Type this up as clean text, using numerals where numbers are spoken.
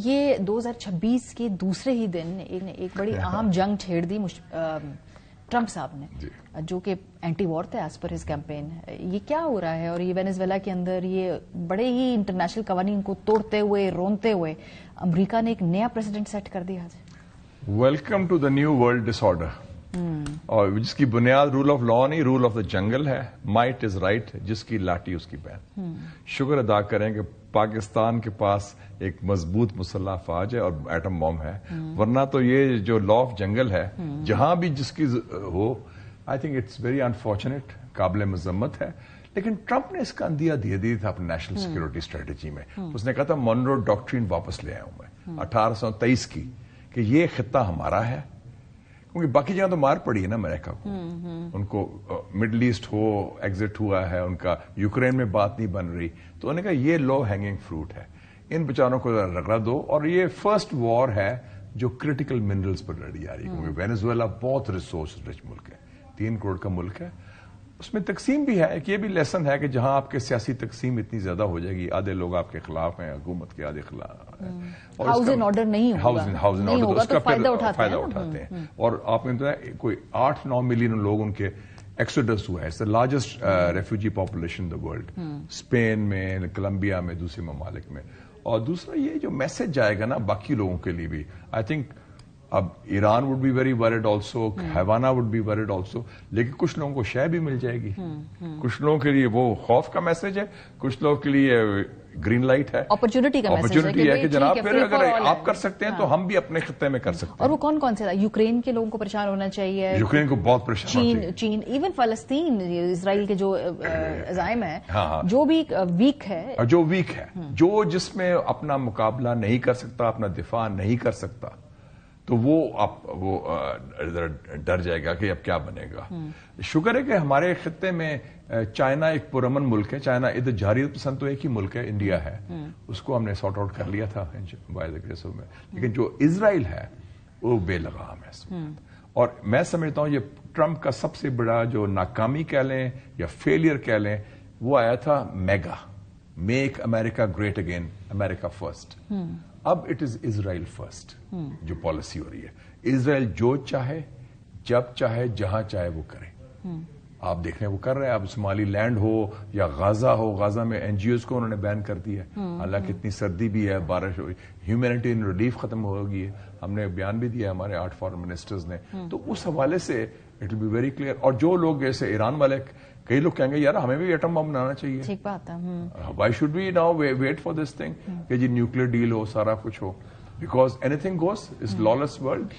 یہ 2026 کے دوسرے ہی دن ایک بڑی اہم جنگ چھیڑ دی ٹرمپ صاحب نے، جو کہ اینٹی وار تھے ایز پر ہز کیمپین. یہ کیا ہو رہا ہے؟ اور یہ وینیزویلا کے اندر یہ بڑے ہی انٹرنیشنل قوانین کو توڑتے ہوئے، رونتے ہوئے امریکہ نے ایک نیا پریزیڈنٹ سیٹ کر دیا. Welcome to the new world disorder, اور جس کی بنیاد رول آف لا نہیں، رول آف دا جنگل ہے. مائٹ از رائٹ، جس کی لاٹھی اس کی بہن. شکر ادا کریں کہ پاکستان کے پاس ایک مضبوط مسلح افواج ہے اور ایٹم بم ہے، ورنہ تو یہ جو لا آف جنگل ہے جہاں بھی جس کی ہو، I think it's very unfortunate, قابل مذمت ہے. لیکن ٹرمپ نے اس کا اندیا دیا تھا اپنی نیشنل سیکورٹی اسٹریٹجی میں. اس نے کہا تھا مونرو ڈاکٹرین واپس لے آیا ہوں میں 1823 کی، کہ یہ خطہ ہمارا ہے. کیونکہ باقی جگہ تو مار پڑی ہے نا امریکہ کو، ان کو مڈل ایسٹ ہو ایگزٹ ہوا ہے ان کا، یوکرین میں بات نہیں بن رہی، تو انہوں نے کہا یہ لو ہینگنگ فروٹ ہے، ان بیچاروں کو رگڑا دو. اور یہ فرسٹ وار ہے جو کرٹیکل منرلز پر لڑی جا رہی ہے، کیونکہ وینیزویلا بہت ریسورس رچ ملک ہے، 3 کروڑ کا ملک ہے. اس میں تقسیم بھی ہے، کہ یہ بھی لیسن ہے کہ جہاں آپ کے سیاسی تقسیم اتنی زیادہ ہو جائے گی، آدھے لوگ آپ کے خلاف ہیں حکومت کے، آدھے خلاف ہیں، ہاؤس ان آرڈر نہیں ہوگا، ہاؤس ان آرڈر اس کا فائدہ اٹھاتے ہیں. اور آپ نے کوئی 8-9 ملین لوگ ان کے ایکسوڈس ہوا ہے. It's the largest refugee population in the world, Spain میں، کولمبیا میں، دوسرے ممالک میں. اور دوسرا یہ جو میسج جائے گا نا باقی لوگوں کے لیے بھی، آئی تھنک اب Iran would be very worried also, Havana would be worried also, لیکن کچھ لوگوں کو شے بھی مل جائے گی. کچھ لوگوں کے لیے وہ خوف کا میسج ہے، کچھ لوگوں کے لیے گرین لائٹ ہے، اپرچونٹی کا میسج اپرچونٹی ہے کہ جناب پھر اگر آپ کر سکتے ہیں تو ہم بھی اپنے خطے میں کر سکتے ہیں. اور وہ کون کون سے؟ یوکرین کے لوگوں کو پریشان ہونا چاہیے، یوکرین کو بہت پریشان، چین، ایون فلسطین، اسرائیل کے جو عزائم ہیں، جو بھی ویک ہے، جو جس میں اپنا مقابلہ نہیں کر سکتا، اپنا دفاع نہیں کر سکتا، تو وہ ڈر جائے گا کہ اب کیا بنے گا. شکر ہے کہ ہمارے خطے میں چائنا ایک پرامن ملک ہے. چائنا ادھر جارحیت پسند تو ایک ہی ملک ہے، انڈیا ہے، اس کو ہم نے سارٹ آؤٹ کر لیا تھا بائی دا گریس آف میں. لیکن جو اسرائیل ہے وہ بے لگام ہے اس وقت. اور میں سمجھتا ہوں یہ ٹرمپ کا سب سے بڑا جو ناکامی کہہ لیں یا فیلئر کہہ لیں، وہ آیا تھا میگا، میک امریکہ گریٹ اگین، امریکہ فرسٹ. اب اٹ از اسرائیل فرسٹ جو پالیسی ہو رہی ہے. اسرائیل جو چاہے، جب چاہے، جہاں چاہے وہ کرے. آپ دیکھ رہے ہیں وہ کر رہے ہیں. اب سومالی لینڈ ہو یا غازہ ہو، غازہ میں این جی اوز کو انہوں نے بین کر دیا ہے، حالانکہ اتنی سردی بھی ہے، بارش ہوئی، ہیومینیٹیرین ریلیف ختم ہو گئی ہے. ہم نے بیان بھی دیا ہمارے 8 فارن منسٹرز نے. تو اس حوالے سے it will be very clear. اور جو لوگ جیسے ایران والے، کئی لوگ کہیں گے یار ہمیں بھی ایٹم بم بنانا چاہیے، ٹھیک بات ہے، why should we now wait for this thing کہ جی نیوکلیر ڈیل ہو، سارا کچھ ہو، because anything goes, is lawless world.